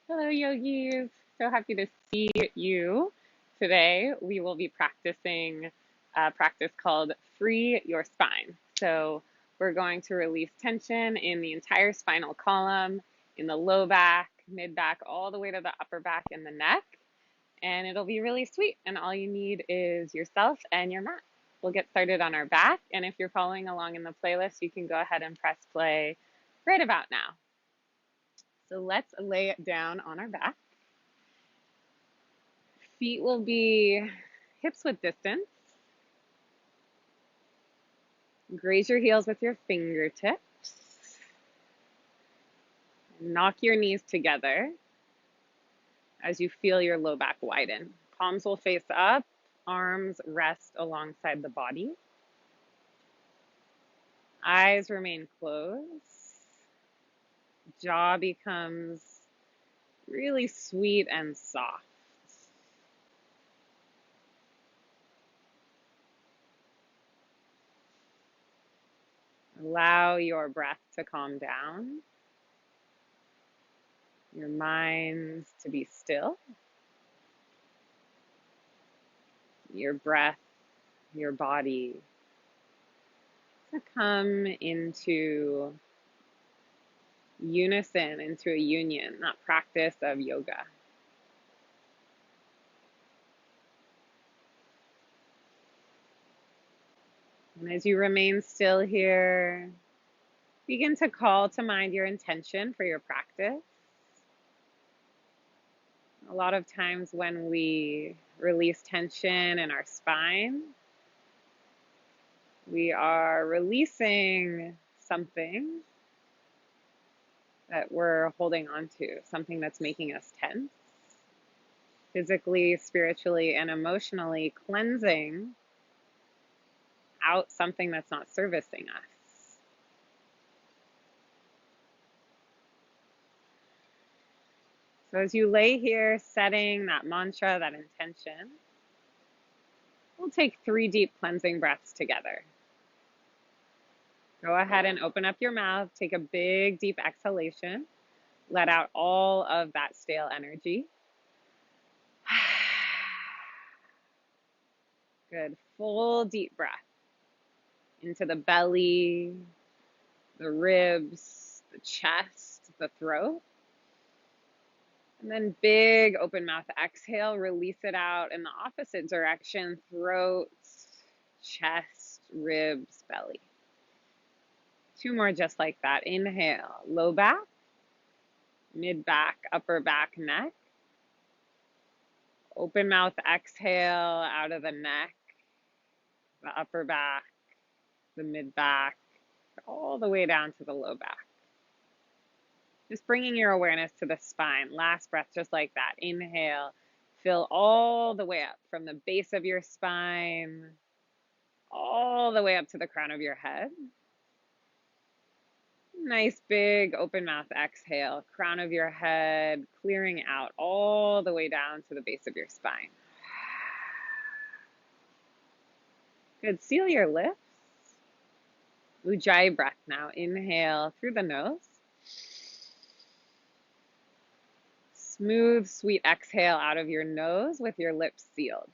Hello, yogis. So happy to see you. Today, we will be practicing a practice called Free Your Spine. So, we're going to release tension in the entire spinal column, in the low back, mid back, all the way to the upper back and the neck. And it'll be really sweet. And all you need is yourself and your mat. We'll get started on our back. And if you're following along in the playlist, you can go ahead and press play right about now. So, let's lay it down on our back. Feet will be hips width distance. Graze your heels with your fingertips. Knock your knees together as you feel your low back widen. Palms will face up, arms rest alongside the body. Eyes remain closed. Jaw becomes really sweet and soft. Allow your breath to calm down, your mind to be still, your breath, your body to come into unison, into a union, that practice of yoga. And as you remain still here, begin to call to mind your intention for your practice. A lot of times when we release tension in our spine, we are releasing something that we're holding on to, something that's making us tense, physically, spiritually, and emotionally cleansing out something that's not servicing us. So as you lay here setting that mantra, that intention, we'll take 3 deep cleansing breaths together. Go ahead and open up your mouth, take a big deep exhalation, let out all of that stale energy. Good, full deep breath into the belly, the ribs, the chest, the throat. And then big open mouth exhale, release it out in the opposite direction, throat, chest, ribs, belly. 2 more just like that. Inhale, low back, mid back, upper back, neck. Open mouth exhale out of the neck, the upper back, the mid back, all the way down to the low back. Just bringing your awareness to the spine. Last breath, just like that. Inhale, fill all the way up from the base of your spine, all the way up to the crown of your head. Nice big open mouth exhale, crown of your head, clearing out all the way down to the base of your spine. Good, seal your lips. Ujjayi breath now. Inhale through the nose. Smooth, sweet exhale out of your nose with your lips sealed.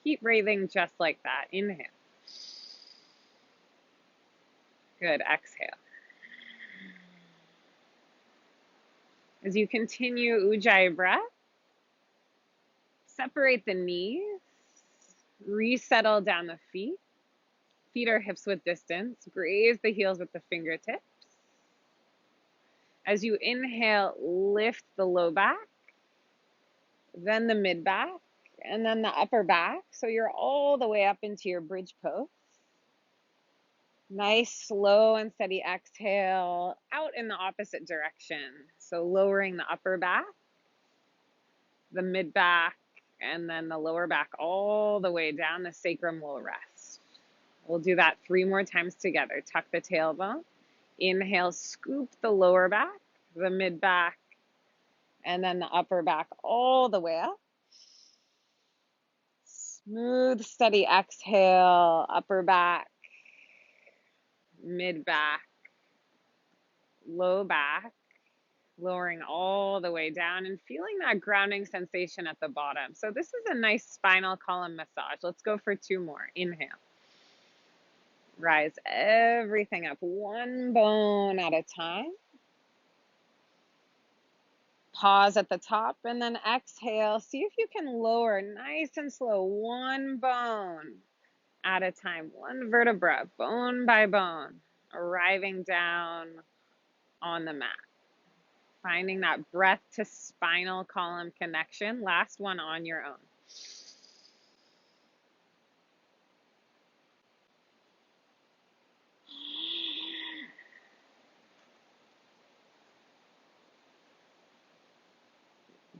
Keep breathing just like that. Inhale. Good, exhale. As you continue Ujjayi breath, separate the knees, resettle down the feet. Feet are hips width distance. Graze the heels with the fingertips. As you inhale, lift the low back, then the mid back, and then the upper back. So you're all the way up into your bridge pose. Nice, slow and steady exhale out in the opposite direction. So lowering the upper back, the mid back, and then the lower back all the way down. The sacrum will rest. We'll do that 3 more times together. Tuck the tailbone. Inhale, scoop the lower back, the mid back, and then the upper back all the way up. Smooth, steady exhale, upper back, mid back, low back, lowering all the way down and feeling that grounding sensation at the bottom. So this is a nice spinal column massage. Let's go for 2 more. Inhale. Rise everything up, one bone at a time. Pause at the top and then exhale. See if you can lower nice and slow, one bone at a time, one vertebra, bone by bone, arriving down on the mat. Finding that breath to spinal column connection. Last one on your own.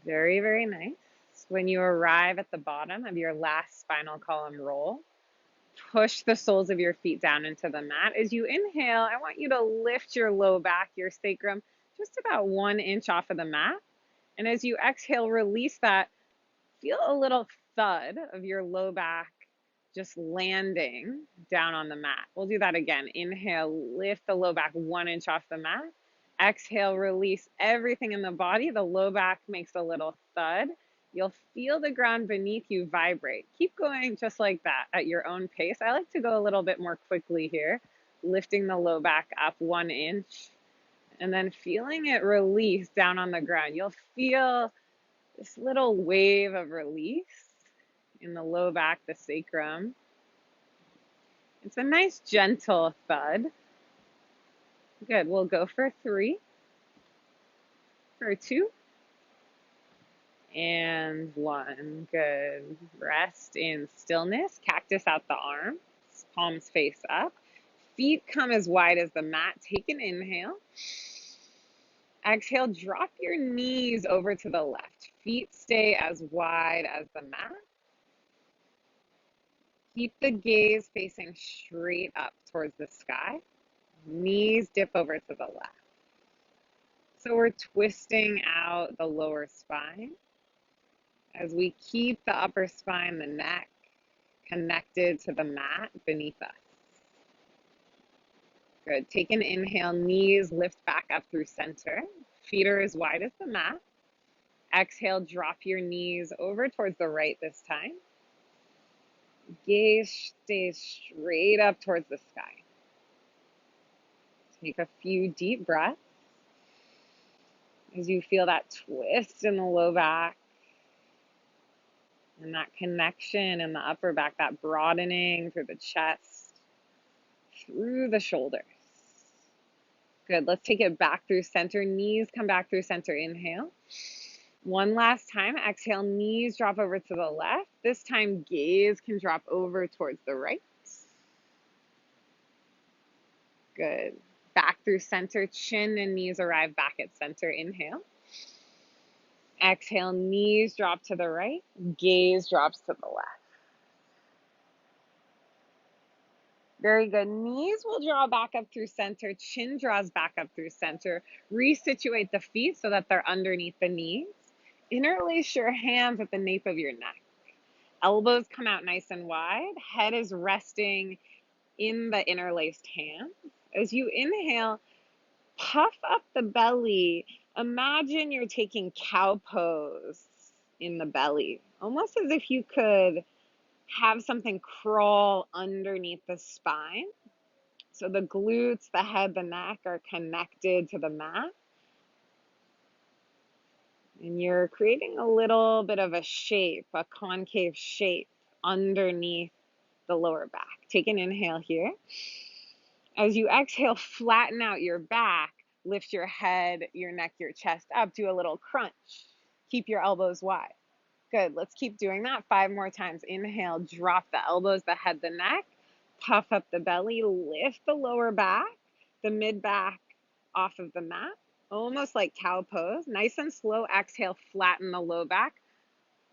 Very, very nice. When you arrive at the bottom of your last spinal column roll, push the soles of your feet down into the mat. As you inhale, I want you to lift your low back, your sacrum, just about 1 inch off of the mat. And as you exhale, release that. Feel a little thud of your low back just landing down on the mat. We'll do that again. Inhale, lift the low back 1 inch off the mat. Exhale, release everything in the body. The low back makes a little thud. You'll feel the ground beneath you vibrate. Keep going just like that at your own pace. I like to go a little bit more quickly here, lifting the low back up 1 inch and then feeling it release down on the ground. You'll feel this little wave of release in the low back, the sacrum. It's a nice gentle thud. Good. We'll go for 3, for 2, and 1. Good. Rest in stillness. Cactus out the arms, palms face up. Feet come as wide as the mat. Take an inhale. Exhale, drop your knees over to the left. Feet stay as wide as the mat. Keep the gaze facing straight up towards the sky. Knees dip over to the left. So we're twisting out the lower spine as we keep the upper spine, the neck, connected to the mat beneath us. Good. Take an inhale, knees lift back up through center. Feet are as wide as the mat. Exhale, drop your knees over towards the right this time. Gaze stays straight up towards the sky. Take a few deep breaths as you feel that twist in the low back and that connection in the upper back, that broadening through the chest, through the shoulders. Good. Let's take it back through center. Knees come back through center. Inhale. One last time. Exhale. Knees drop over to the left. This time, gaze can drop over towards the right. Good. Back through center. Chin and knees arrive back at center. Inhale. Exhale. Knees drop to the right. Gaze drops to the left. Very good. Knees will draw back up through center. Chin draws back up through center. Resituate the feet so that they're underneath the knees. Interlace your hands at the nape of your neck. Elbows come out nice and wide. Head is resting in the interlaced hands. As you inhale, puff up the belly. Imagine you're taking cow pose in the belly, almost as if you could have something crawl underneath the spine. So the glutes, the head, the neck are connected to the mat. And you're creating a little bit of a shape, a concave shape underneath the lower back. Take an inhale here. As you exhale, flatten out your back, lift your head, your neck, your chest up, do a little crunch. Keep your elbows wide. Good. Let's keep doing that 5 more times. Inhale, drop the elbows, the head, the neck. Puff up the belly, lift the lower back, the mid back off of the mat, almost like cow pose. Nice and slow. Exhale, flatten the low back.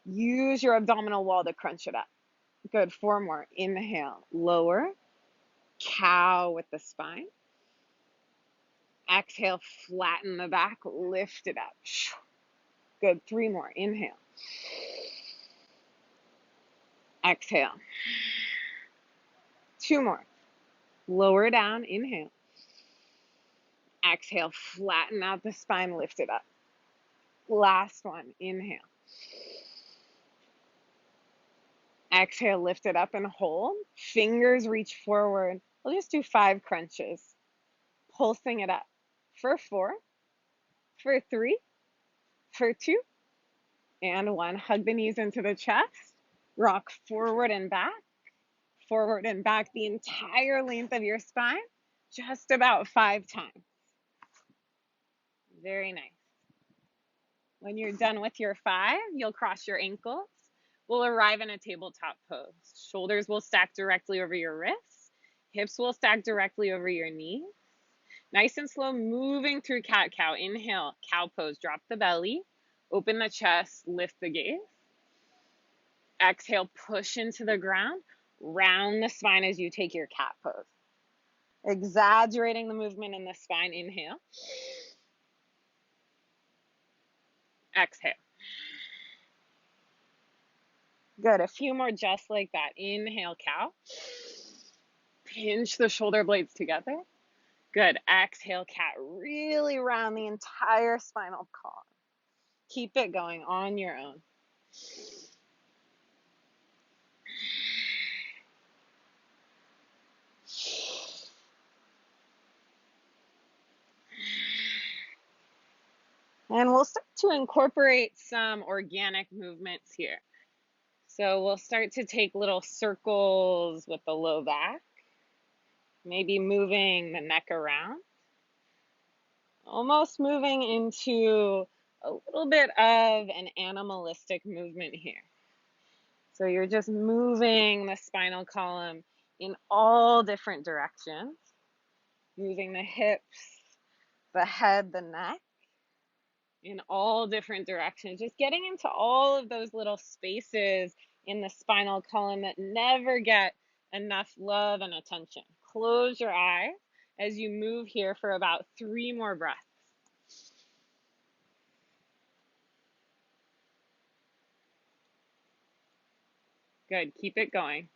Use your abdominal wall to crunch it up. Good. 4 more. Inhale, lower, cow with the spine. Exhale, flatten the back, lift it up. Good. 3 more. Inhale. Exhale. 2 more. Lower down. Inhale. Exhale, flatten out the spine, lift it up. Last one, inhale. Exhale, lift it up and hold. Fingers reach forward. We'll just do 5 crunches. Pulsing it up for 4, for 3, for 2, and 1. Hug the knees into the chest. Rock forward and back the entire length of your spine, just about 5 times. Very nice. When you're done with your 5, you'll cross your ankles. We'll arrive in a tabletop pose. Shoulders will stack directly over your wrists. Hips will stack directly over your knees. Nice and slow, moving through cat-cow. Inhale, cow pose, drop the belly. Open the chest, lift the gaze. Exhale, push into the ground. Round the spine as you take your cat pose. Exaggerating the movement in the spine. Inhale. Exhale. Good. A few more just like that. Inhale, cow. Pinch the shoulder blades together. Good. Exhale, cat. Really round the entire spinal column. Keep it going on your own. And we'll start to incorporate some organic movements here. So we'll start to take little circles with the low back, maybe moving the neck around, almost moving into a little bit of an animalistic movement here. So you're just moving the spinal column in all different directions, moving the hips, the head, the neck, in all different directions, just getting into all of those little spaces in the spinal column that never get enough love and attention. Close your eyes as you move here for about 3 more breaths. Good, keep it going.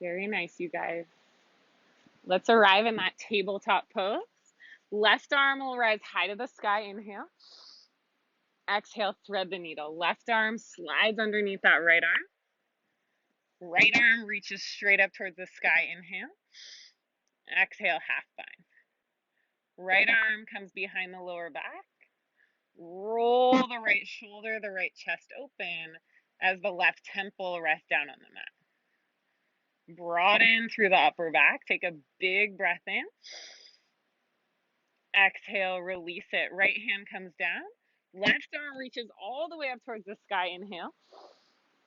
Very nice, you guys. Let's arrive in that tabletop pose. Left arm will rise high to the sky. Inhale. Exhale, thread the needle. Left arm slides underneath that right arm. Right arm reaches straight up towards the sky. Inhale. Exhale, half bind. Right arm comes behind the lower back. Roll the right shoulder, the right chest open as the left temple rests down on the mat. Broaden through the upper back. Take a big breath in. Exhale, release it. Right hand comes down. Left arm reaches all the way up towards the sky. Inhale.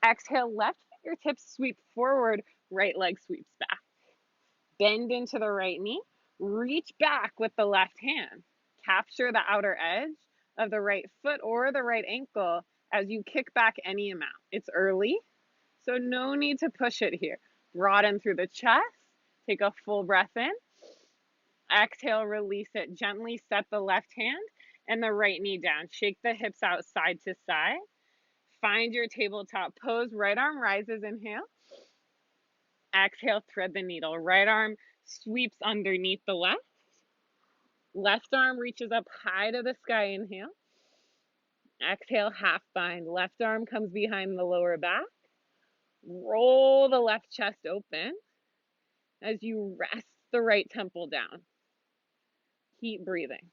Exhale, left fingertips sweep forward. Right leg sweeps back. Bend into the right knee. Reach back with the left hand. Capture the outer edge of the right foot or the right ankle as you kick back any amount. It's early, so no need to push it here. Broaden through the chest. Take a full breath in. Exhale, release it. Gently set the left hand and the right knee down. Shake the hips out side to side. Find your tabletop pose. Right arm rises. Inhale. Exhale, thread the needle. Right arm sweeps underneath the left. Left arm reaches up high to the sky. Inhale. Exhale, half bind. Left arm comes behind the lower back. Roll the left chest open as you rest the right temple down. Keep breathing.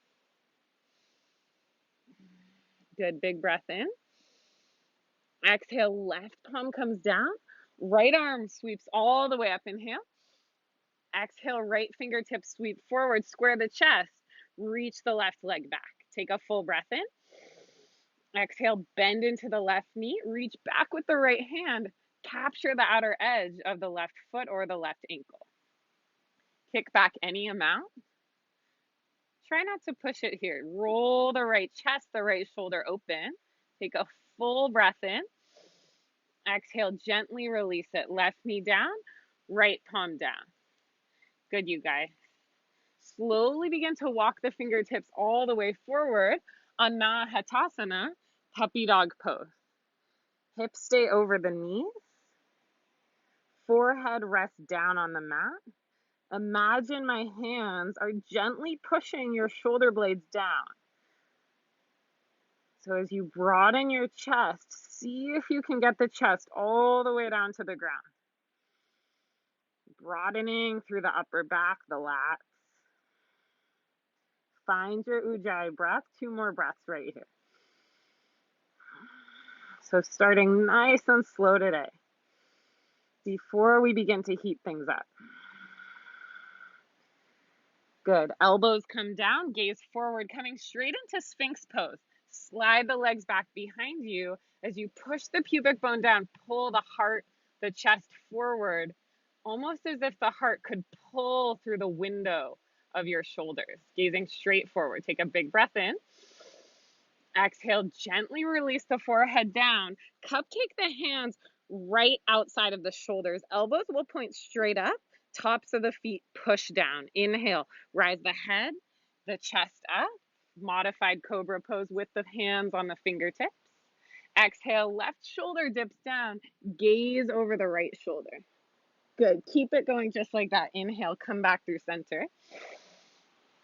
Good, big breath in. Exhale, left palm comes down. Right arm sweeps all the way up. Inhale. Exhale, right fingertips sweep forward. Square the chest. Reach the left leg back. Take a full breath in. Exhale, bend into the left knee. Reach back with the right hand. Capture the outer edge of the left foot or the left ankle. Kick back any amount. Try not to push it here. Roll the right chest, the right shoulder open. Take a full breath in. Exhale, gently release it. Left knee down, right palm down. Good, you guys. Slowly begin to walk the fingertips all the way forward on Hatasana, puppy dog pose. Hips stay over the knees. Forehead rests down on the mat. Imagine my hands are gently pushing your shoulder blades down. So as you broaden your chest, see if you can get the chest all the way down to the ground. Broadening through the upper back, the lats. Find your Ujjayi breath. 2 more breaths right here. So starting nice and slow today, before we begin to heat things up. Good. Elbows come down, gaze forward, coming straight into Sphinx Pose. Slide the legs back behind you as you push the pubic bone down, pull the heart, the chest forward, almost as if the heart could pull through the window of your shoulders. Gazing straight forward. Take a big breath in. Exhale, gently release the forehead down. Cupcake the hands right outside of the shoulders. Elbows will point straight up. Tops of the feet push down. Inhale, rise the head, the chest up. Modified Cobra pose with the hands on the fingertips. Exhale, left shoulder dips down. Gaze over the right shoulder. Good. Keep it going just like that. Inhale, come back through center.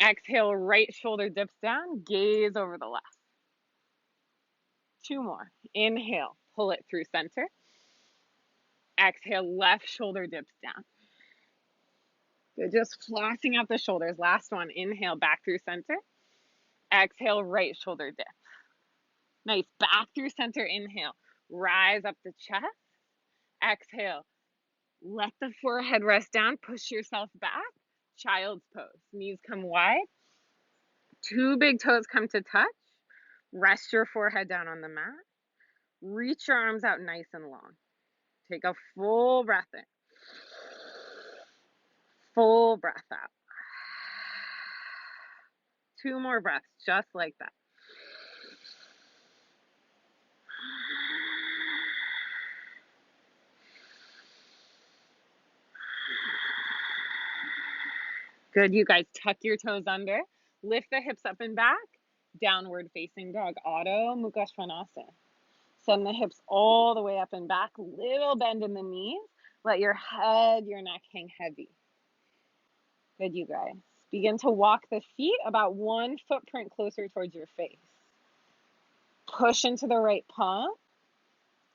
Exhale, right shoulder dips down. Gaze over the left. 2 more. Inhale, pull it through center. Exhale, left shoulder dips down. Good, just flossing out the shoulders. Last one. Inhale, back through center. Exhale, right shoulder dip. Nice. Back through center. Inhale. Rise up the chest. Exhale. Let the forehead rest down. Push yourself back. Child's pose. Knees come wide. 2 big toes come to touch. Rest your forehead down on the mat. Reach your arms out nice and long. Take a full breath in. Full breath out. 2 more breaths, just like that. Good, you guys, tuck your toes under. Lift the hips up and back. Downward facing dog, Adho Mukha Svanasana. Send the hips all the way up and back. Little bend in the knees. Let your head, your neck hang heavy. Good, you guys. Begin to walk the feet about 1 footprint closer towards your face. Push into the right palm.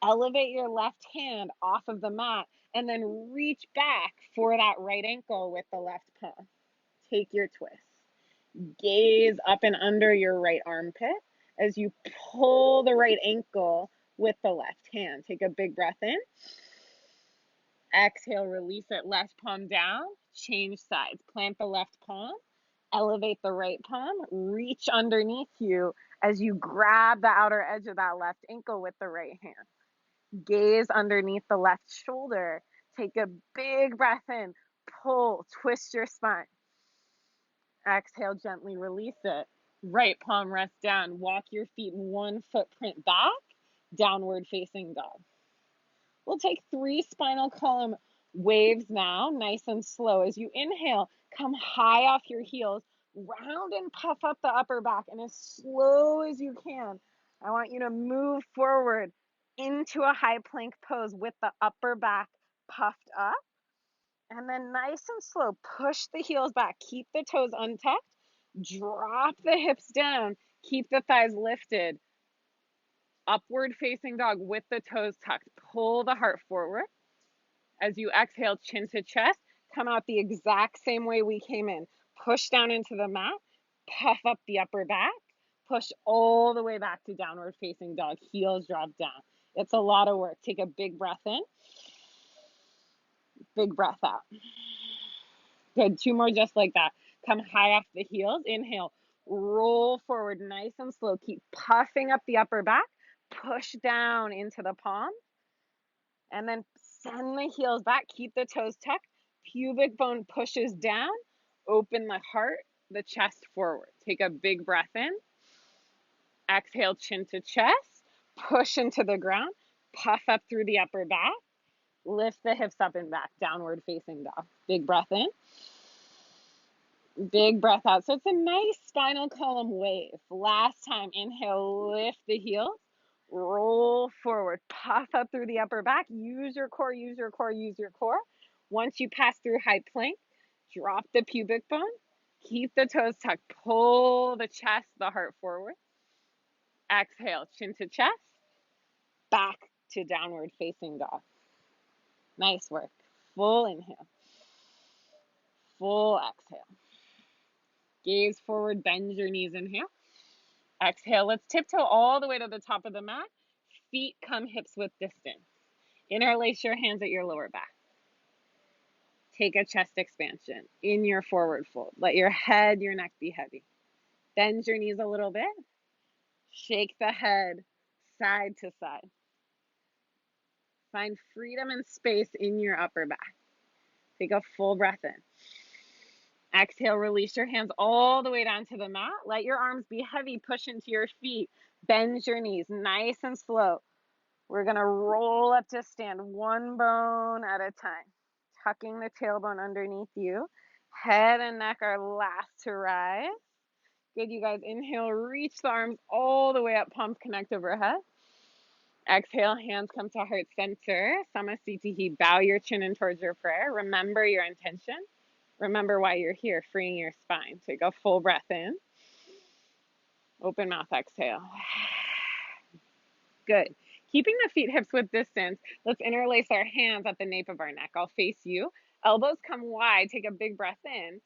Elevate your left hand off of the mat and then reach back for that right ankle with the left palm. Take your twist. Gaze up and under your right armpit as you pull the right ankle with the left hand. Take a big breath in. Exhale, release it. Left palm down. Change sides. Plant the left palm. Elevate the right palm. Reach underneath you as you grab the outer edge of that left ankle with the right hand. Gaze underneath the left shoulder. Take a big breath in. Pull. Twist your spine. Exhale, gently release it. Right palm rests down. Walk your feet 1 footprint back. Downward facing dog. We'll take 3 spinal column waves now, nice and slow. As you inhale, come high off your heels. Round and puff up the upper back. And as slow as you can, I want you to move forward into a high plank pose with the upper back puffed up. And then nice and slow, push the heels back. Keep the toes untucked. Drop the hips down. Keep the thighs lifted. Upward facing dog with the toes tucked. Pull the heart forward. As you exhale, chin to chest. Come out the exact same way we came in. Push down into the mat. Puff up the upper back. Push all the way back to downward facing dog. Heels drop down. It's a lot of work. Take a big breath in. Big breath out. Good. 2 more just like that. Come high off the heels. Inhale. Roll forward nice and slow. Keep puffing up the upper back. Push down into the palm. And then send the heels back. Keep the toes tucked. Pubic bone pushes down. Open the heart, the chest forward. Take a big breath in. Exhale, chin to chest. Push into the ground. Puff up through the upper back. Lift the hips up and back. Downward facing dog. Big breath in. Big breath out. So it's a nice spinal column wave. Last time, inhale, lift the heels. Roll forward, puff up through the upper back. Use your core, use your core, use your core. Once you pass through high plank, drop the pubic bone. Keep the toes tucked. Pull the chest, the heart forward. Exhale, chin to chest. Back to downward facing dog. Nice work. Full inhale. Full exhale. Gaze forward, bend your knees, inhale. Exhale, let's tiptoe all the way to the top of the mat. Feet come hips width distance. Interlace your hands at your lower back. Take a chest expansion in your forward fold. Let your head, your neck be heavy. Bend your knees a little bit. Shake the head side to side. Find freedom and space in your upper back. Take a full breath in. Exhale, release your hands all the way down to the mat. Let your arms be heavy. Push into your feet. Bend your knees nice and slow. We're going to roll up to stand one bone at a time. Tucking the tailbone underneath you. Head and neck are last to rise. Good, you guys. Inhale, reach the arms all the way up. Palms connect overhead. Exhale, hands come to heart center. Samasthiti. Bow your chin in towards your prayer. Remember your intention. Remember why you're here, freeing your spine. Take a full breath in. Open mouth, exhale. Good. Keeping the feet hips width distance, let's interlace our hands at the nape of our neck. I'll face you. Elbows come wide. Take a big breath in.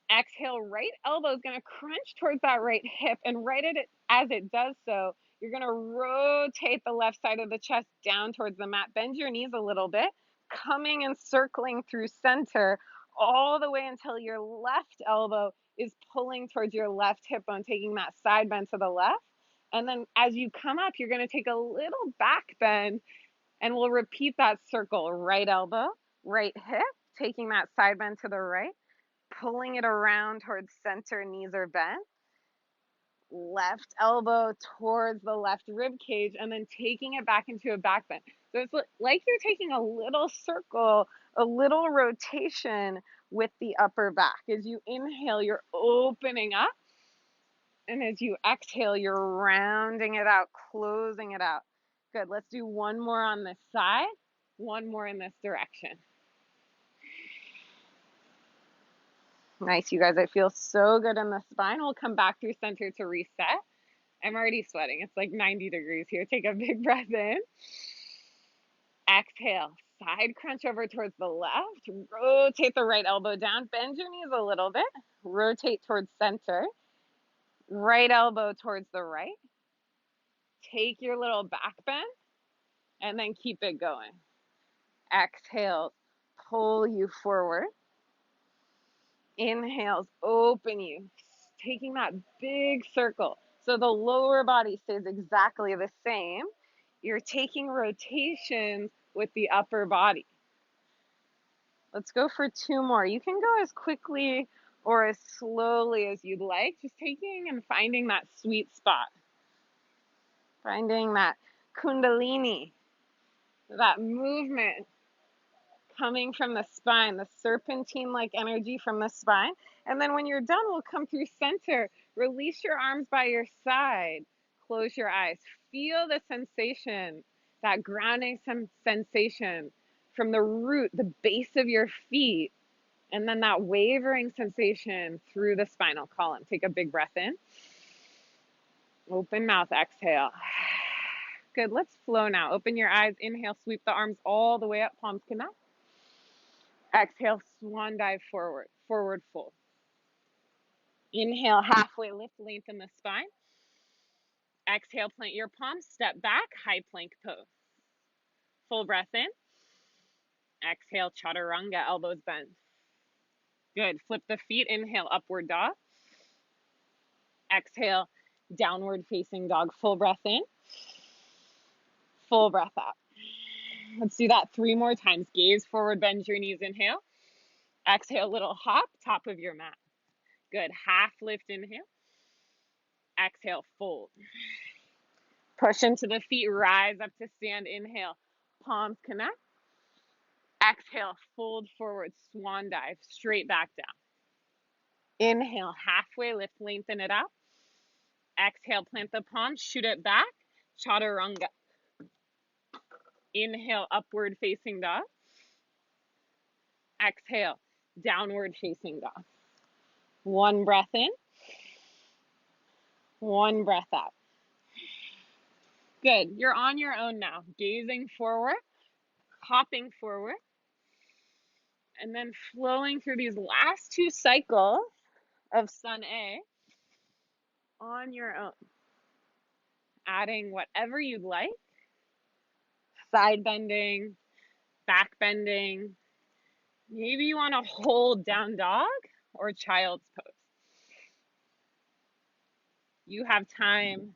Exhale, right elbow is going to crunch towards that right hip, and right as it does so, you're going to rotate the left side of the chest down towards the mat. Bend your knees a little bit, coming and circling through center all the way until your left elbow is pulling towards your left hip bone, taking that side bend to the left. And then as you come up, you're going to take a little back bend, and we'll repeat that circle. Right elbow, right hip, taking that side bend to the right. Pulling it around towards center, knees are bent. Left elbow towards the left rib cage, and then taking it back into a back bend. So it's like you're taking a little circle, a little rotation with the upper back. As you inhale, you're opening up. And as you exhale, you're rounding it out, closing it out. Good. Let's do one more on this side, one more in this direction. Nice, you guys. I feel so good in the spine. We'll come back through center to reset. I'm already sweating. It's like 90 degrees here. Take a big breath in. Exhale. Side crunch over towards the left. Rotate the right elbow down. Bend your knees a little bit. Rotate towards center. Right elbow towards the right. Take your little back bend and then keep it going. Exhale. Pull you forward. Inhales, open you, taking that big circle. So the lower body stays exactly the same. You're taking rotations with the upper body. Let's go for two more. You can go as quickly or as slowly as you'd like, just taking and finding that sweet spot. Finding that kundalini, that movement coming from the spine, the serpentine-like energy from the spine. And then when you're done, we'll come through center. Release your arms by your side. Close your eyes. Feel the sensation, that grounding sensation from the root, the base of your feet, and then that wavering sensation through the spinal column. Take a big breath in. Open mouth, exhale. Good, let's flow now. Open your eyes, inhale, sweep the arms all the way up, palms connect. Exhale, swan dive forward, forward fold. Inhale, halfway lift, lengthen the spine. Exhale, plant your palms, step back, high plank pose. Full breath in. Exhale, chaturanga, elbows bend. Good, flip the feet, inhale, upward dog. Exhale, downward facing dog, full breath in. Full breath out. Let's do that 3 more times. Gaze forward, bend your knees, inhale. Exhale, little hop, top of your mat. Good, half lift, inhale. Exhale, fold. Push into the feet, rise up to stand, inhale. Palms connect. Exhale, fold forward, swan dive, straight back down. Inhale, halfway lift, lengthen it out. Exhale, plant the palms, shoot it back. Chaturanga. Inhale, upward facing dog. Exhale, downward facing dog. One breath in, one breath out. Good. You're on your own now. Gazing forward, hopping forward, and then flowing through these last two cycles of Sun A on your own. Adding whatever you'd like. Side bending, back bending. Maybe you want to hold down dog or child's pose. You have time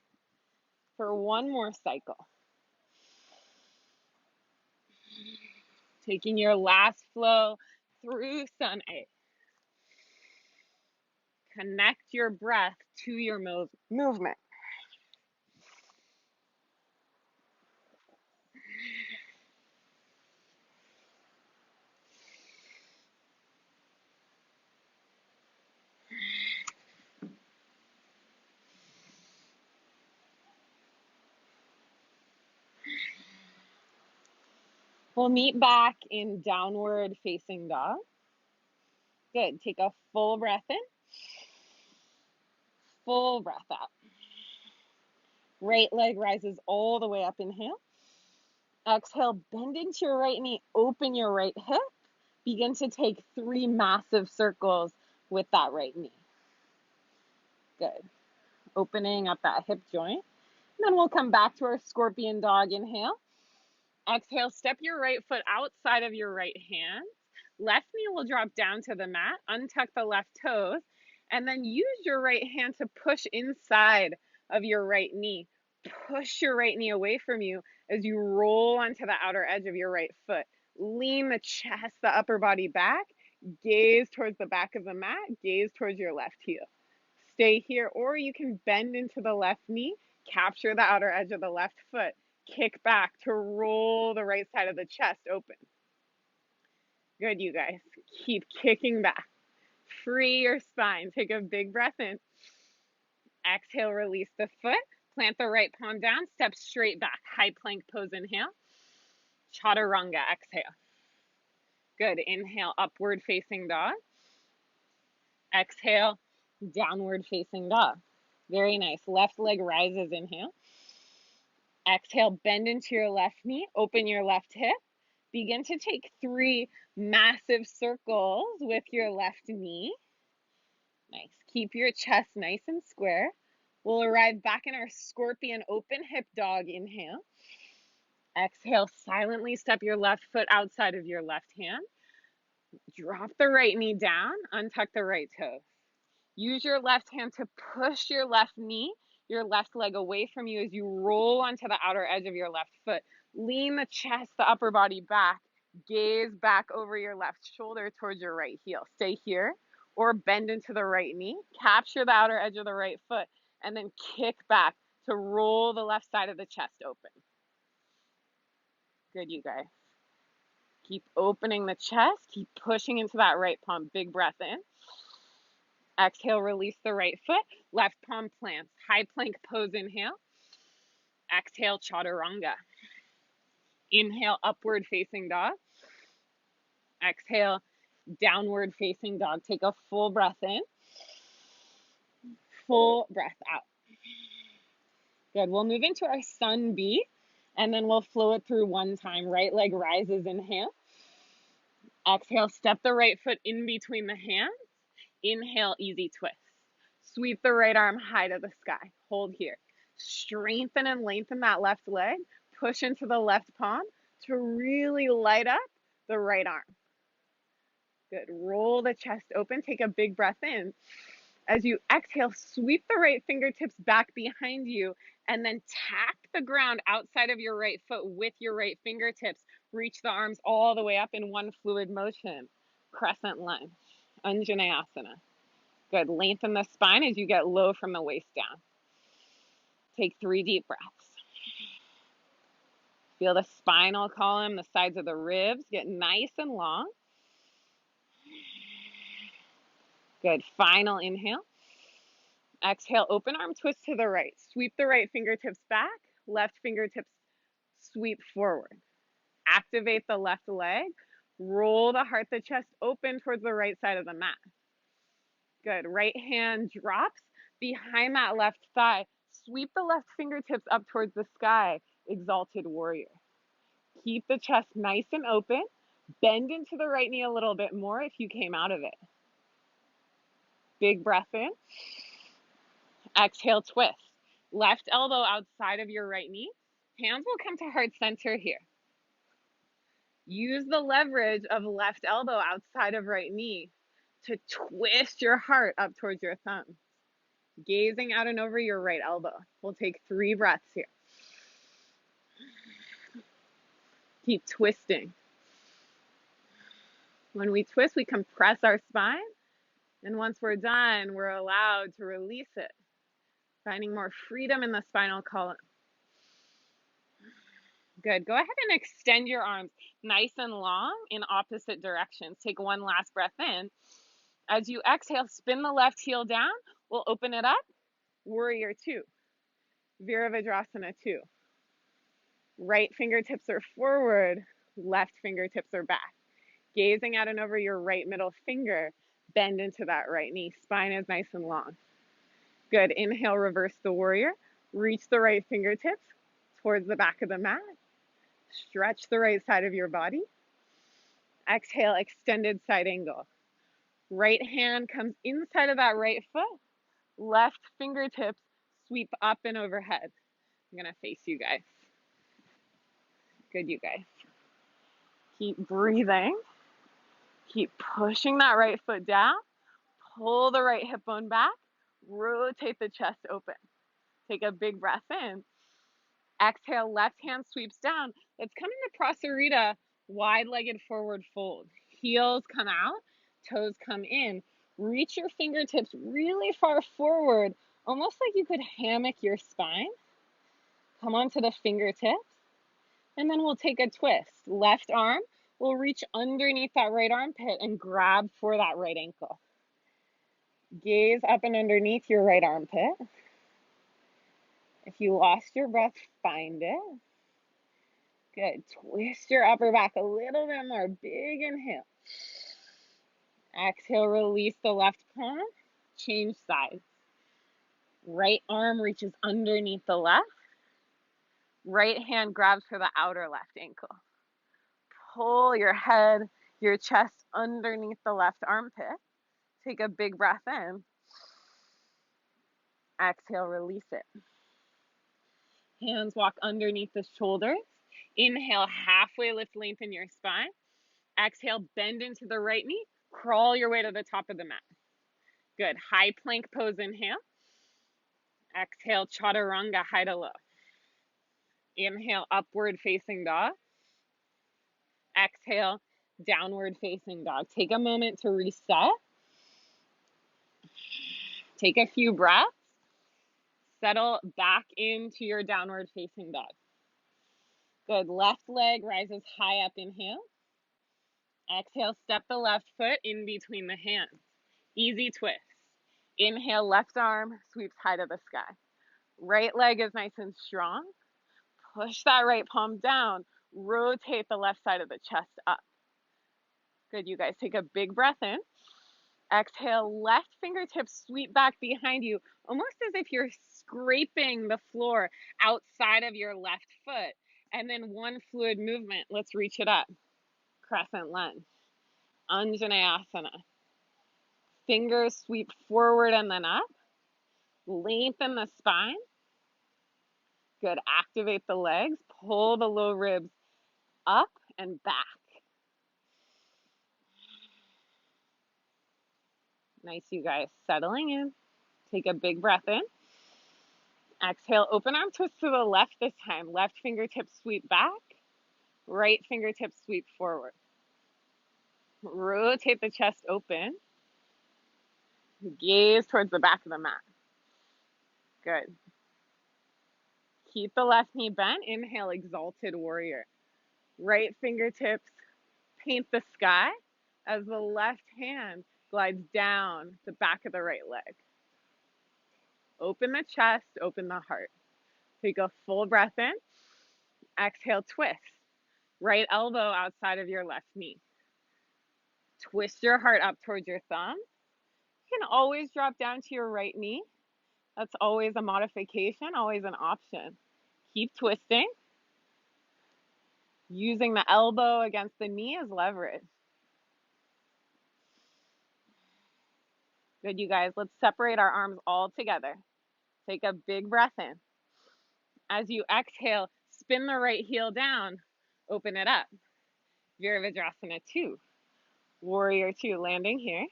for one more cycle. Taking your last flow through Sun A. Connect your breath to your movement. We'll meet back in downward facing dog. Good. Take a full breath in. Full breath out. Right leg rises all the way up. Inhale. Exhale, bend into your right knee. Open your right hip. Begin to take 3 massive circles with that right knee. Good. Opening up that hip joint. And then we'll come back to our scorpion dog. Inhale. Exhale, step your right foot outside of your right hand. Left knee will drop down to the mat. Untuck the left toes. And then use your right hand to push inside of your right knee. Push your right knee away from you as you roll onto the outer edge of your right foot. Lean the chest, the upper body back. Gaze towards the back of the mat. Gaze towards your left heel. Stay here, or you can bend into the left knee. Capture the outer edge of the left foot. Kick back to roll the right side of the chest open. Good, you guys. Keep kicking back. Free your spine. Take a big breath in. Exhale, release the foot. Plant the right palm down. Step straight back. High plank pose. Inhale. Chaturanga. Exhale. Good. Inhale, upward facing dog. Exhale, downward facing dog. Very nice. Left leg rises. Inhale. Exhale, bend into your left knee. Open your left hip. Begin to take 3 massive circles with your left knee. Nice. Keep your chest nice and square. We'll arrive back in our scorpion open hip dog. Inhale. Exhale, silently step your left foot outside of your left hand. Drop the right knee down. Untuck the right toe. Use your left hand to push your left knee, your left leg away from you as you roll onto the outer edge of your left foot. Lean the chest, the upper body back. Gaze back over your left shoulder towards your right heel. Stay here or bend into the right knee. Capture the outer edge of the right foot and then kick back to roll the left side of the chest open. Good, you guys. Keep opening the chest. Keep pushing into that right palm. Big breath in. Exhale, release the right foot. Left palm plants. High plank pose. Inhale. Exhale, chaturanga. Inhale, upward facing dog. Exhale, downward facing dog. Take a full breath in. Full breath out. Good. We'll move into our Sun B, and then we'll flow it through one time. Right leg rises. Inhale. Exhale, step the right foot in between the hands. Inhale, easy twist. Sweep the right arm high to the sky. Hold here. Strengthen and lengthen that left leg. Push into the left palm to really light up the right arm. Good. Roll the chest open. Take a big breath in. As you exhale, sweep the right fingertips back behind you and then tap the ground outside of your right foot with your right fingertips. Reach the arms all the way up in one fluid motion. Crescent Lunge. Unjaneyasana. Good. Lengthen the spine as you get low from the waist down. Take 3 deep breaths. Feel the spinal column, the sides of the ribs get nice and long. Good. Final inhale. Exhale, open arm twist to the right. Sweep the right fingertips back. left fingertips sweep forward. Activate the left leg. Roll the heart, the chest open towards the right side of the mat. Good. Right hand drops behind that left thigh. Sweep the left fingertips up towards the sky. Exalted Warrior. Keep the chest nice and open. Bend into the right knee a little bit more if you came out of it. Big breath in. Exhale, twist. Left elbow outside of your right knee. Hands will come to heart center here. Use the leverage of left elbow outside of right knee to twist your heart up towards your thumb. Gazing out and over your right elbow. We'll take 3 breaths here. Keep twisting. When we twist, we compress our spine. And once we're done, we're allowed to release it, finding more freedom in the spinal column. Good. Go ahead and extend your arms nice and long in opposite directions. Take one last breath in. As you exhale, spin the left heel down. We'll open it up. Warrior 2. Virabhadrasana 2. Right fingertips are forward. Left fingertips are back. Gazing out and over your right middle finger. Bend into that right knee. Spine is nice and long. Good. Inhale, reverse the warrior. Reach the right fingertips towards the back of the mat. Stretch the right side of your body. Exhale, extended side angle. Right hand comes inside of that right foot. Left fingertips sweep up and overhead. I'm going to face you guys. Good, you guys. Keep breathing. Keep pushing that right foot down. Pull the right hip bone back. Rotate the chest open. Take a big breath in. Exhale, left hand sweeps down. Let's come into Prosarita, wide-legged forward fold. Heels come out, toes come in. Reach your fingertips really far forward, almost like you could hammock your spine. Come onto the fingertips, and then we'll take a twist. Left arm will reach underneath that right armpit and grab for that right ankle. Gaze up and underneath your right armpit. If you lost your breath, find it. Good. Twist your upper back a little bit more. Big inhale. Exhale, release the left palm. Change sides. Right arm reaches underneath the left. Right hand grabs for the outer left ankle. Pull your head, your chest underneath the left armpit. Take a big breath in. Exhale, release it. Hands walk underneath the shoulders. Inhale, halfway lift, lengthen your spine. Exhale, bend into the right knee. Crawl your way to the top of the mat. Good. High plank pose, inhale. Exhale, chaturanga, high to low. Inhale, upward facing dog. Exhale, downward facing dog. Take a moment to reset. Take a few breaths. Settle back into your downward facing dog. Good. Left leg rises high up, inhale. Exhale, step the left foot in between the hands. Easy twist. Inhale, left arm sweeps high to the sky. Right leg is nice and strong. Push that right palm down. Rotate the left side of the chest up. Good, you guys. Take a big breath in. Exhale, left fingertips sweep back behind you, almost as if you're scraping the floor outside of your left foot. And then one fluid movement. Let's reach it up. Crescent Lunge. Unjaneyasana. Fingers sweep forward and then up. Lengthen the spine. Good. Activate the legs. Pull the low ribs up and back. Nice, you guys. Settling in. Take a big breath in. Exhale, open arm twist to the left this time. Left fingertips sweep back. Right fingertips sweep forward. Rotate the chest open. Gaze towards the back of the mat. Good. Keep the left knee bent. Inhale, Exalted Warrior. Right fingertips paint the sky as the left hand glides down the back of the right leg. Open the chest, open the heart. Take a full breath in. Exhale, twist. Right elbow outside of your left knee. Twist your heart up towards your thumb. You can always drop down to your right knee. That's always a modification, always an option. Keep twisting. Using the elbow against the knee as leverage. Good, you guys. Let's separate our arms all together. Take a big breath in. As you exhale, spin the right heel down. Open it up. Virabhadrasana 2. Warrior 2, landing here.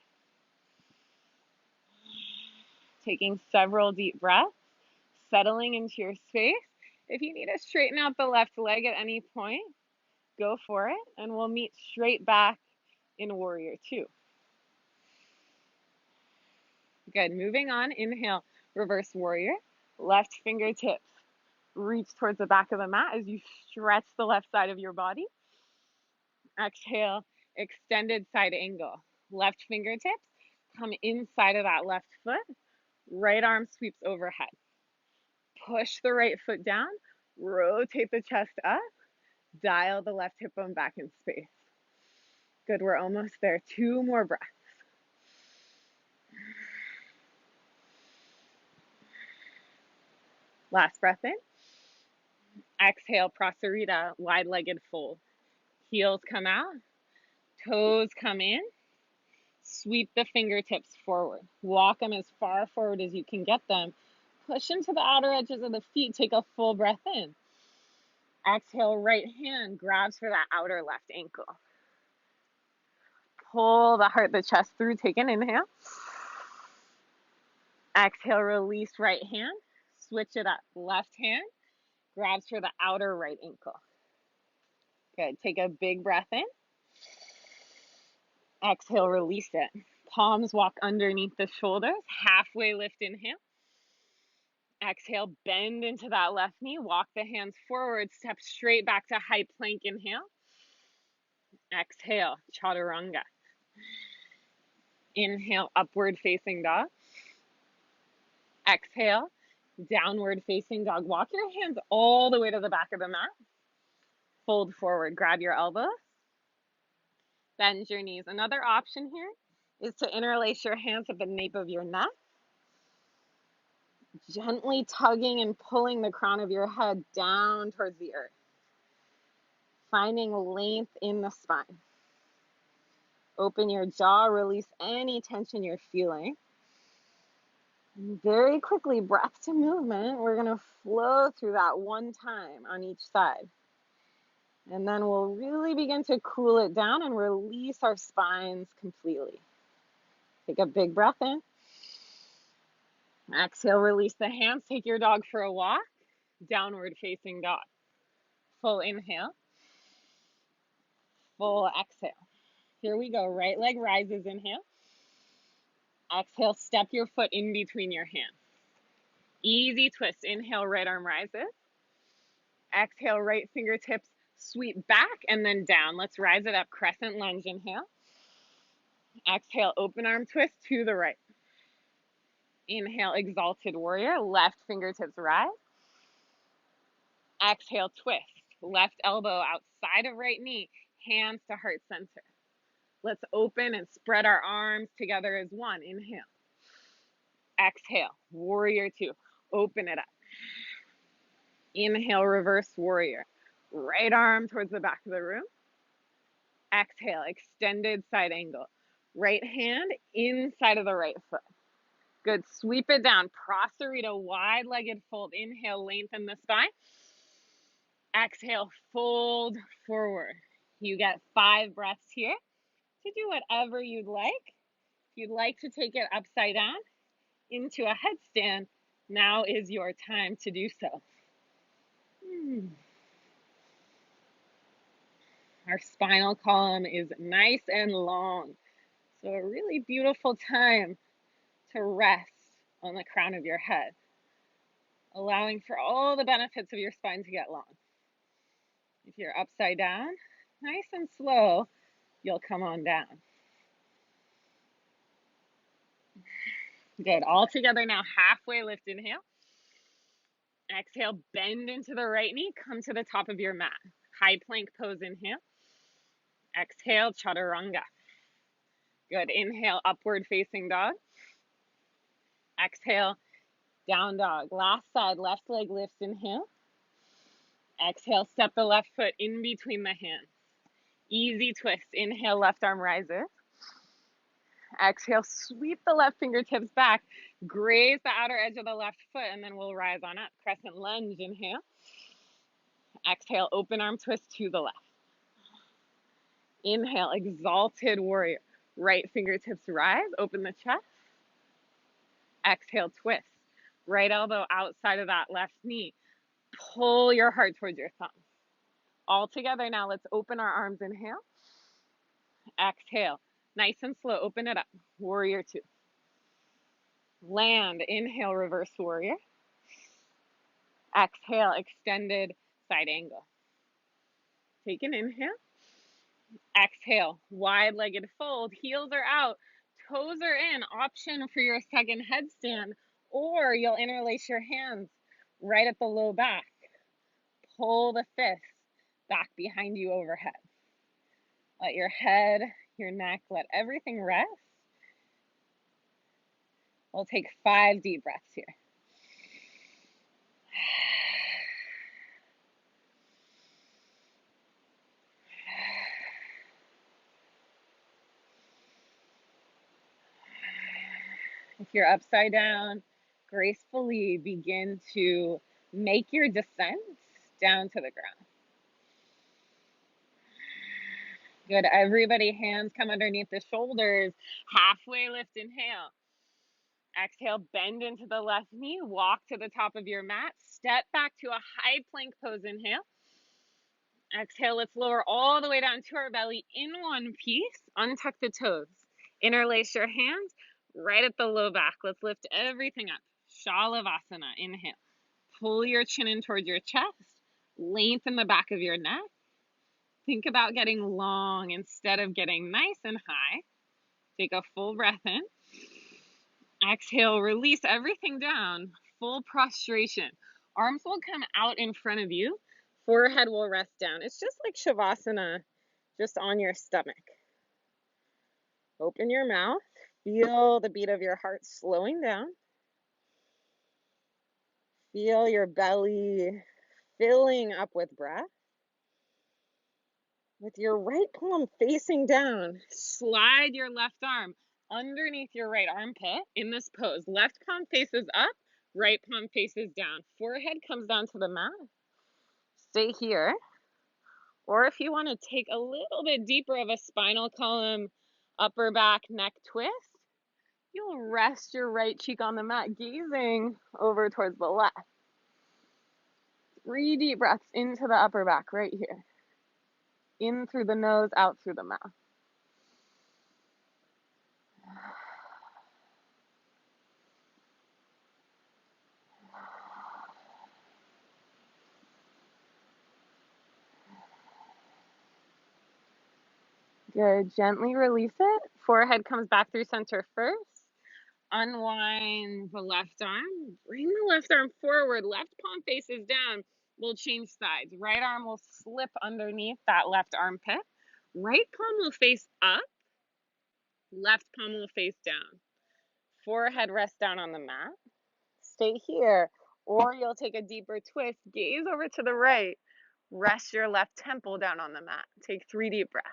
Taking several deep breaths, settling into your space. If you need to straighten out the left leg at any point, go for it, and we'll meet straight back in Warrior 2. Good, moving on, inhale, reverse warrior, left fingertips reach towards the back of the mat as you stretch the left side of your body. Exhale, extended side angle, left fingertips come inside of that left foot, right arm sweeps overhead. Push the right foot down, rotate the chest up, dial the left hip bone back in space. Good, we're almost there. 2 more breaths. Last breath in. Exhale, Prosarita, wide-legged fold. Heels come out, toes come in. Sweep the fingertips forward. Walk them as far forward as you can get them. Push into the outer edges of the feet. Take a full breath in. Exhale, right hand grabs for that outer left ankle. Pull the heart, the chest through. Take an inhale. Exhale, release right hand. Switch it up. Left hand grabs for the outer right ankle. Good. Take a big breath in. Exhale, release it. Palms walk underneath the shoulders. Halfway lift, inhale. Exhale, bend into that left knee. Walk the hands forward. Step straight back to high plank, inhale. Exhale, chaturanga. Inhale, upward facing dog. Exhale, downward facing dog. Walk your hands all the way to the back of the mat. Fold forward, grab your elbows. Bend your knees. Another option here is to interlace your hands at the nape of your neck. Gently tugging and pulling the crown of your head down towards the earth. Finding length in the spine. Open your jaw, release any tension you're feeling. And very quickly, breath to movement, we're going to flow through that one time on each side. And then we'll really begin to cool it down and release our spines completely. Take a big breath in. Exhale, release the hands. Take your dog for a walk. Downward facing dog. Full inhale. Full exhale. Here we go. Right leg rises, inhale. Exhale, step your foot in between your hands. Easy twist. Inhale, right arm rises. Exhale, right fingertips sweep back and then down. Let's rise it up. Crescent lunge, inhale. Exhale, open arm twist to the right. Inhale, exalted warrior. Left fingertips rise. Exhale, twist. Left elbow outside of right knee. Hands to heart center. Let's open and spread our arms together as one. Inhale. Exhale, warrior 2. Open it up. Inhale, reverse warrior. Right arm towards the back of the room. Exhale, extended side angle. Right hand inside of the right foot. Good, sweep it down. Prosarita, wide-legged fold. Inhale, lengthen the spine. Exhale, fold forward. You get 5 breaths here to do whatever you'd like. If you'd like to take it upside down into a headstand, now is your time to do so. Our spinal column is nice and long. So a really beautiful time to rest on the crown of your head, allowing for all the benefits of your spine to get long. If you're upside down, nice and slow, you'll come on down. Good, all together now, halfway lift, inhale. Exhale, bend into the right knee, come to the top of your mat. High plank pose, inhale. Exhale, chaturanga. Good, inhale, upward facing dog. Exhale, down dog. Last side, left leg lifts, inhale. Exhale, step the left foot in between the hands. Easy twist, inhale, left arm rises. Exhale, sweep the left fingertips back, graze the outer edge of the left foot, and then we'll rise on up. Crescent lunge, inhale. Exhale, open arm twist to the left. Inhale, exalted warrior. Right fingertips rise, open the chest. Exhale, twist. Right elbow outside of that left knee. Pull your heart towards your thumb. All together now, let's open our arms, inhale. Exhale, nice and slow, open it up. Warrior two. Land, inhale, reverse warrior. Exhale, extended side angle. Take an inhale. Exhale, wide-legged fold, heels are out, toes are in. Option for your second headstand, or you'll interlace your hands right at the low back. Pull the fists back behind you overhead. Let your head, your neck, let everything rest. We'll take 5 deep breaths here. If you're upside down, gracefully begin to make your descent down to the ground. Good, everybody, hands come underneath the shoulders. Halfway lift, inhale. Exhale, bend into the left knee, walk to the top of your mat, step back to a high plank pose, inhale. Exhale, let's lower all the way down to our belly in one piece, untuck the toes. Interlace your hands right at the low back. Let's lift everything up. Shavasana, inhale. Pull your chin in towards your chest, lengthen the back of your neck. Think about getting long instead of getting nice and high. Take a full breath in. Exhale, release everything down, full prostration. Arms will come out in front of you. Forehead will rest down. It's just like Shavasana, just on your stomach. Open your mouth. Feel the beat of your heart slowing down. Feel your belly filling up with breath. With your right palm facing down, slide your left arm underneath your right armpit in this pose. Left palm faces up, right palm faces down. Forehead comes down to the mat. Stay here. Or if you want to take a little bit deeper of a spinal column, upper back, neck twist, you'll rest your right cheek on the mat, gazing over towards the left. 3 deep breaths into the upper back right here. In through the nose, out through the mouth. Good. Gently release it. Forehead comes back through center first. Unwind the left arm. Bring the left arm forward. Left palm faces down. We'll change sides. Right arm will slip underneath that left armpit. Right palm will face up. Left palm will face down. Forehead rests down on the mat. Stay here. Or you'll take a deeper twist. Gaze over to the right. Rest your left temple down on the mat. Take 3 deep breaths.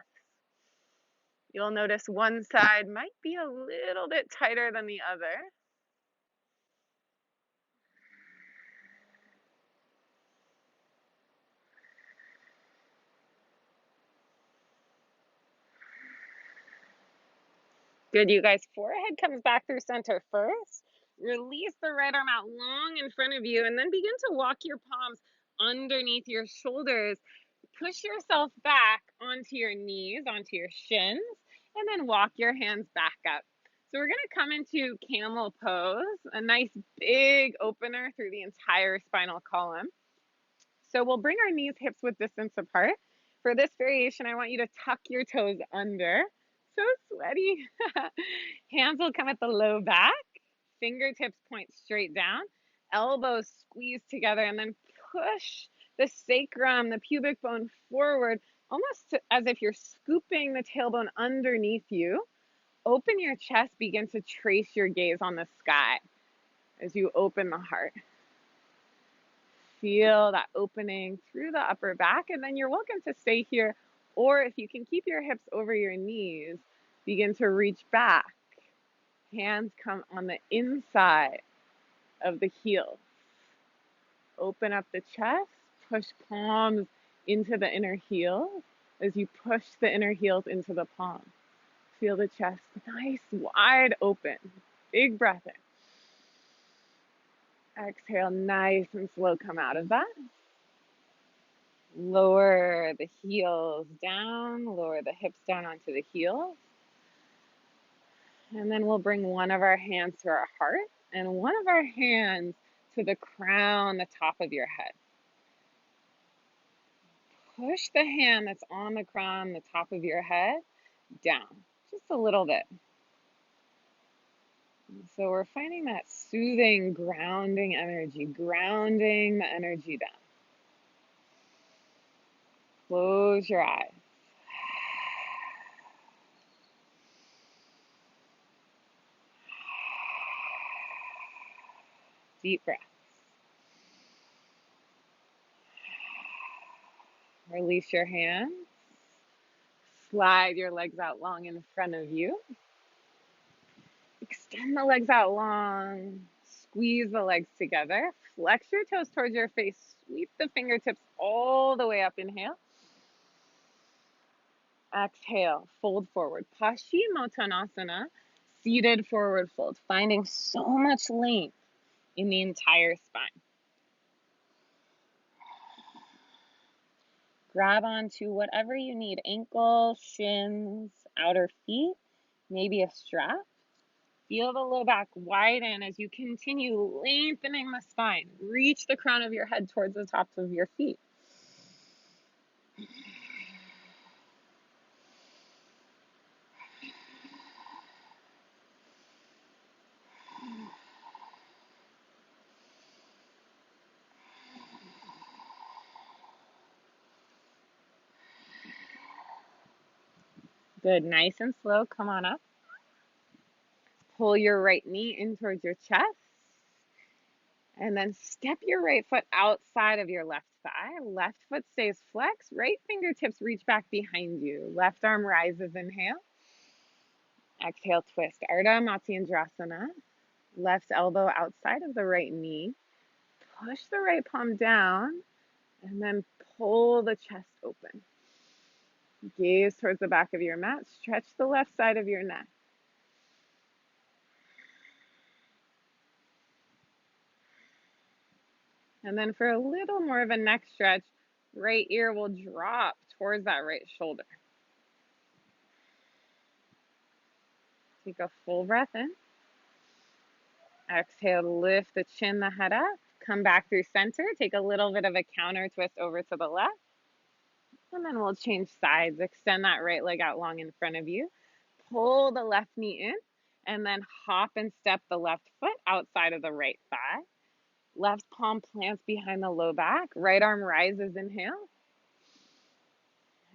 You'll notice one side might be a little bit tighter than the other. Good, you guys. Forehead comes back through center first. Release the right arm out long in front of you, and then begin to walk your palms underneath your shoulders. Push yourself back onto your knees, onto your shins, and then walk your hands back up. So we're going to come into Camel Pose, a nice big opener through the entire spinal column. So we'll bring our knees, hips width distance apart. For this variation, I want you to tuck your toes under. So sweaty. Hands will come at the low back. Fingertips point straight down. Elbows squeeze together, and then push the sacrum, the pubic bone forward, almost as if you're scooping the tailbone underneath you. Open your chest, begin to trace your gaze on the sky as you open the heart. Feel that opening through the upper back, and then you're welcome to stay here, or if you can keep your hips over your knees, begin to reach back. Hands come on the inside of the heels. Open up the chest, push palms into the inner heels as you push the inner heels into the palms. Feel the chest nice, wide open. Big breath in. Exhale, nice and slow, come out of that. Lower the heels down, lower the hips down onto the heels. And then we'll bring one of our hands to our heart and one of our hands to the crown, the top of your head. Push the hand that's on the crown, the top of your head, down, just a little bit. So we're finding that soothing, grounding energy, grounding the energy down. Close your eyes. Deep breath. Release your hands. Slide your legs out long in front of you. Extend the legs out long. Squeeze the legs together. Flex your toes towards your face. Sweep the fingertips all the way up. Inhale. Exhale. Fold forward. Paschimotanasana. Seated forward fold. Finding so much length in the entire spine. Grab onto whatever you need. Ankles, shins, outer feet. Maybe a strap. Feel the low back widen as you continue lengthening the spine. Reach the crown of your head towards the tops of your feet. Good, nice and slow, come on up. Pull your right knee in towards your chest. And then step your right foot outside of your left thigh. Left foot stays flexed. Right fingertips reach back behind you. Left arm rises, inhale. Exhale, twist. Ardha Matsyendrasana. Left elbow outside of the right knee. Push the right palm down. And then pull the chest open. Gaze towards the back of your mat. Stretch the left side of your neck. And then for a little more of a neck stretch, right ear will drop towards that right shoulder. Take a full breath in. Exhale, lift the chin, the head up. Come back through center. Take a little bit of a counter twist over to the left. And then we'll change sides. Extend that right leg out long in front of you. Pull the left knee in. And then hop and step the left foot outside of the right thigh. Left palm plants behind the low back. Right arm rises, inhale.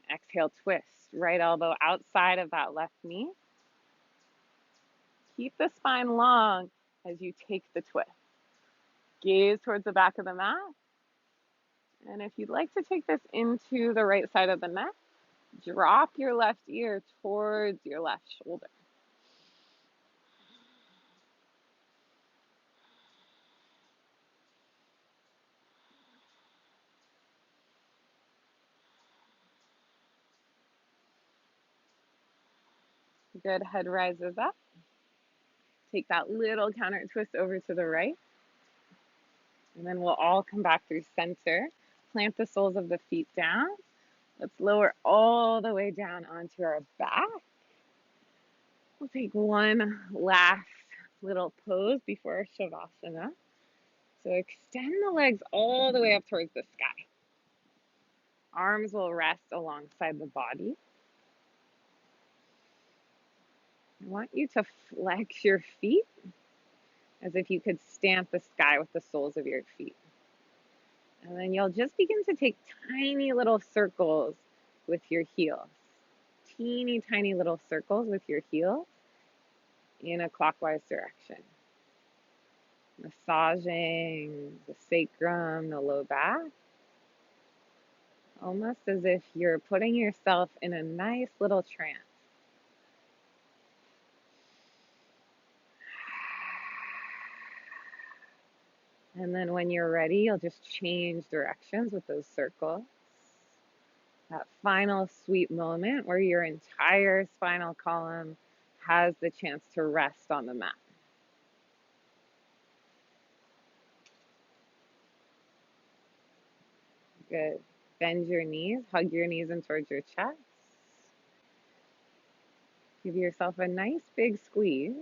Exhale, twist. Right elbow outside of that left knee. Keep the spine long as you take the twist. Gaze towards the back of the mat. And if you'd like to take this into the right side of the neck, drop your left ear towards your left shoulder. Good, head rises up. Take that little counter twist over to the right. And then we'll all come back through center. Plant the soles of the feet down. Let's lower all the way down onto our back. We'll take one last little pose before Shavasana. So extend the legs all the way up towards the sky. Arms will rest alongside the body. I want you to flex your feet as if you could stamp the sky with the soles of your feet. And then you'll just begin to take tiny little circles with your heels. Teeny tiny little circles with your heels in a clockwise direction. Massaging the sacrum, the low back. Almost as if you're putting yourself in a nice little trance. And then when you're ready, you'll just change directions with those circles. That final sweet moment where your entire spinal column has the chance to rest on the mat. Good. Bend your knees, hug your knees in towards your chest. Give yourself a nice big squeeze.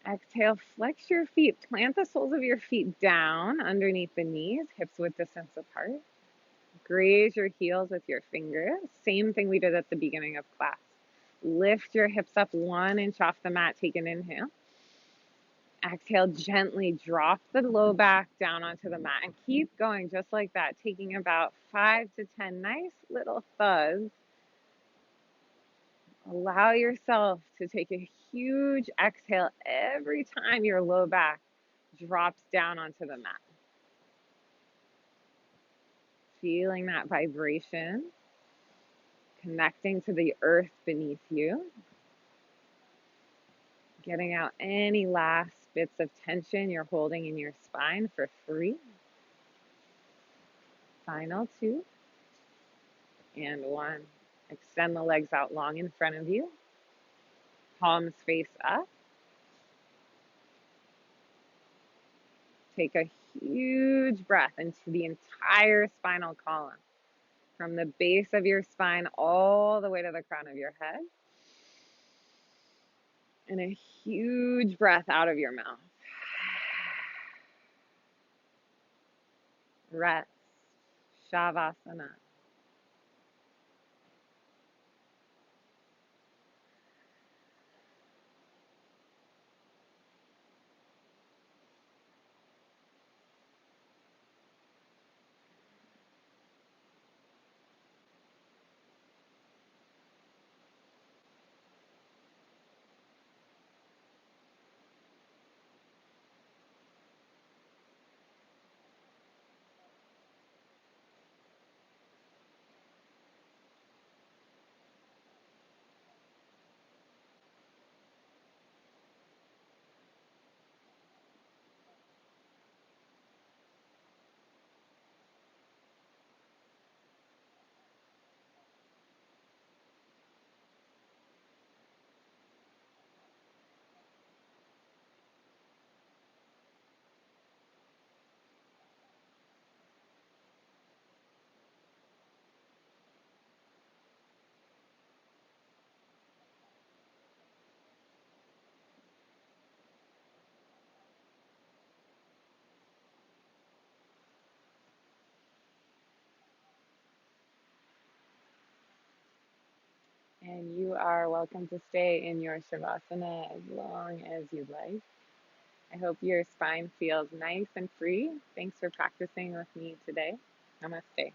Exhale, flex your feet. Plant the soles of your feet down underneath the knees, hips width distance apart. Graze your heels with your fingers. Same thing we did at the beginning of class. Lift your hips up 1 inch off the mat. Take an inhale. Exhale, gently drop the low back down onto the mat and keep going just like that, taking about 5 to 10 nice little thuds. Allow yourself to take a huge exhale every time your low back drops down onto the mat. Feeling that vibration, connecting to the earth beneath you, getting out any last bits of tension you're holding in your spine for free. Final 2 and 1. Extend the legs out long in front of you. Palms face up. Take a huge breath into the entire spinal column, from the base of your spine all the way to the crown of your head. And a huge breath out of your mouth. Rest. Shavasana. And you are welcome to stay in your Shavasana as long as you'd like. I hope your spine feels nice and free. Thanks for practicing with me today. Namaste.